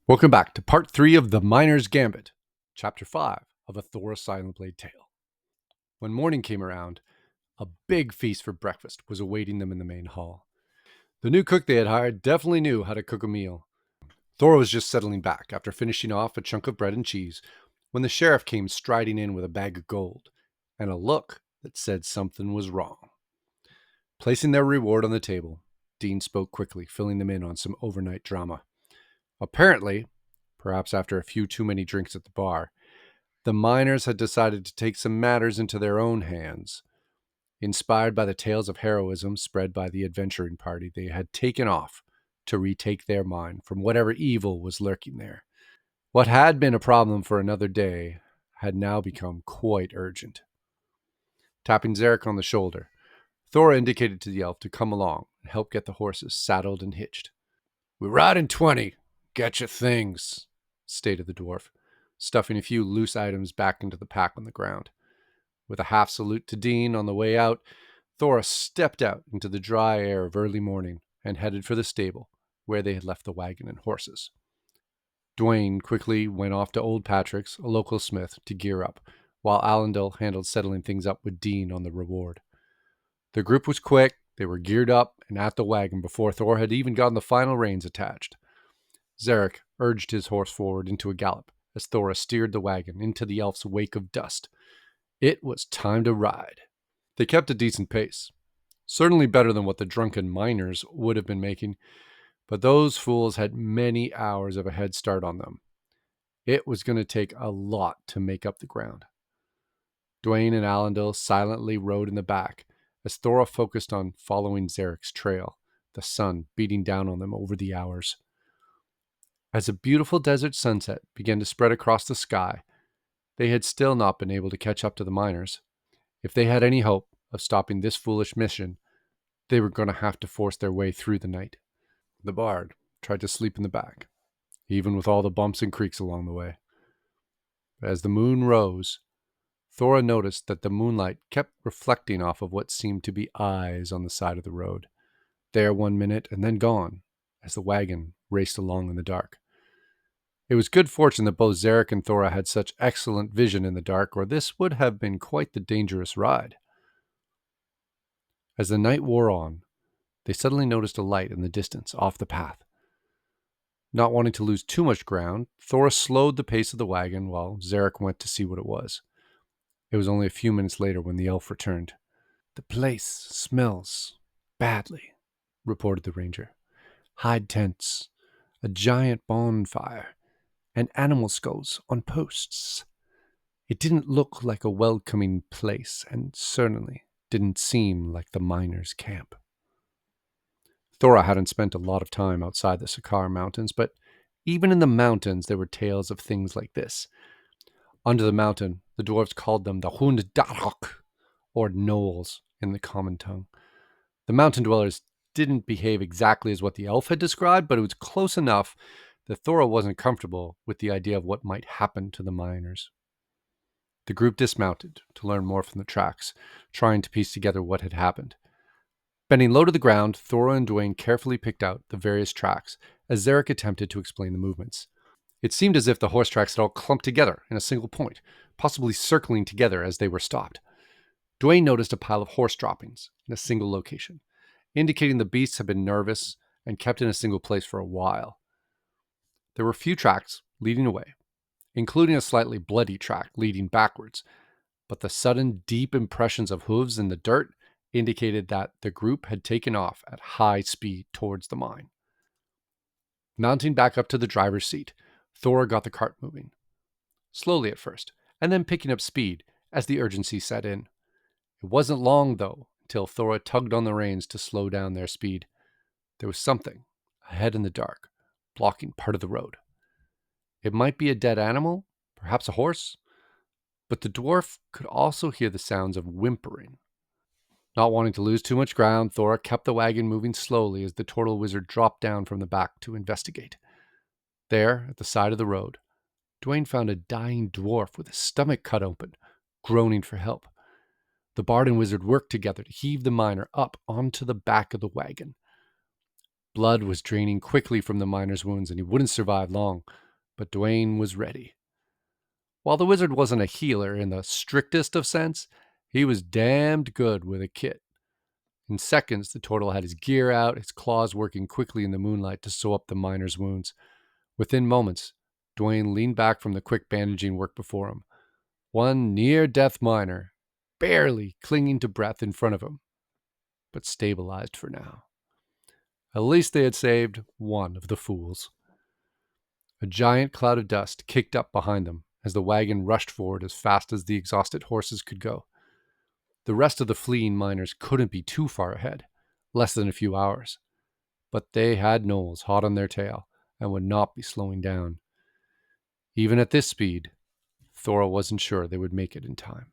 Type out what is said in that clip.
Welcome back to part 3 of The Miner's Gambit, chapter 5 of a Thora Silentblade tale. When morning came around, a big feast for breakfast was awaiting them in the main hall. The new cook they had hired definitely knew how to cook a meal. Thora was just settling back after finishing off a chunk of bread and cheese when the sheriff came striding in with a bag of gold and a look that said something was wrong. Placing their reward on the table, Dean spoke quickly, filling them in on some overnight drama. Apparently, perhaps after a few too many drinks at the bar, the miners had decided to take some matters into their own hands. Inspired by the tales of heroism spread by the adventuring party, they had taken off to retake their mine from whatever evil was lurking there. What had been a problem for another day had now become quite urgent. Tapping Zarek on the shoulder, Thora indicated to the elf to come along and help get the horses saddled and hitched. "We ride in 20. Get your things," stated the dwarf, stuffing a few loose items back into the pack on the ground. With a half salute to Dean on the way out, Thora stepped out into the dry air of early morning and headed for the stable, where they had left the wagon and horses. Dwayne quickly went off to Old Patrick's, a local smith, to gear up, while Allendale handled settling things up with Dean on the reward. The group was quick. They were geared up and at the wagon before Thor had even gotten the final reins attached. Zarek urged his horse forward into a gallop as Thora steered the wagon into the elf's wake of dust. It was time to ride. They kept a decent pace, certainly better than what the drunken miners would have been making, but those fools had many hours of a head start on them. It was going to take a lot to make up the ground. Dwayne and Allendale silently rode in the back as Thora focused on following Zarek's trail, the sun beating down on them over the hours. As a beautiful desert sunset began to spread across the sky, they had still not been able to catch up to the miners. If they had any hope of stopping this foolish mission, they were going to have to force their way through the night. The bard tried to sleep in the back, even with all the bumps and creaks along the way. As the moon rose, Thora noticed that the moonlight kept reflecting off of what seemed to be eyes on the side of the road, there 1 minute and then gone, as the wagon raced along in the dark. It was good fortune that both Zarek and Thora had such excellent vision in the dark, or this would have been quite the dangerous ride. As the night wore on, they suddenly noticed a light in the distance, off the path. Not wanting to lose too much ground, Thora slowed the pace of the wagon while Zarek went to see what it was. It was only a few minutes later when the elf returned. "The place smells badly," reported the ranger. "Hide tents, a giant bonfire, and animal skulls on posts. It didn't look like a welcoming place, and certainly didn't seem like the miners' camp." Thora hadn't spent a lot of time outside the Sakar Mountains, but even in the mountains there were tales of things like this. Under the mountain, the dwarves called them the Hund Darhok, or gnolls in the common tongue. The mountain dwellers didn't behave exactly as what the elf had described, but it was close enough that Thora wasn't comfortable with the idea of what might happen to the miners. The group dismounted to learn more from the tracks, trying to piece together what had happened. Bending low to the ground, Thora and Dwayne carefully picked out the various tracks as Zarek attempted to explain the movements. It seemed as if the horse tracks had all clumped together in a single point, possibly circling together as they were stopped. Dwayne noticed a pile of horse droppings in a single location, indicating the beasts had been nervous and kept in a single place for a while. There were a few tracks leading away, including a slightly bloody track leading backwards, but the sudden deep impressions of hooves in the dirt indicated that the group had taken off at high speed towards the mine. Mounting back up to the driver's seat, Thora got the cart moving, slowly at first, and then picking up speed as the urgency set in. It wasn't long, though, until Thora tugged on the reins to slow down their speed. There was something ahead in the dark, blocking part of the road. It might be a dead animal, perhaps a horse, but the dwarf could also hear the sounds of whimpering. Not wanting to lose too much ground, Thora kept the wagon moving slowly as the turtle wizard dropped down from the back to investigate. There, at the side of the road, Dwayne found a dying dwarf with his stomach cut open, groaning for help. The bard and wizard worked together to heave the miner up onto the back of the wagon. Blood was draining quickly from the miner's wounds, and he wouldn't survive long, but Dwayne was ready. While the wizard wasn't a healer in the strictest of sense, he was damned good with a kit. In seconds, the turtle had his gear out, his claws working quickly in the moonlight to sew up the miner's wounds. Within moments, Dwayne leaned back from the quick bandaging work before him. One near-death miner, barely clinging to breath in front of him, but stabilized for now. At least they had saved one of the fools. A giant cloud of dust kicked up behind them as the wagon rushed forward as fast as the exhausted horses could go. The rest of the fleeing miners couldn't be too far ahead, less than a few hours. But they had gnolls hot on their tail and would not be slowing down. Even at this speed, Thora wasn't sure they would make it in time.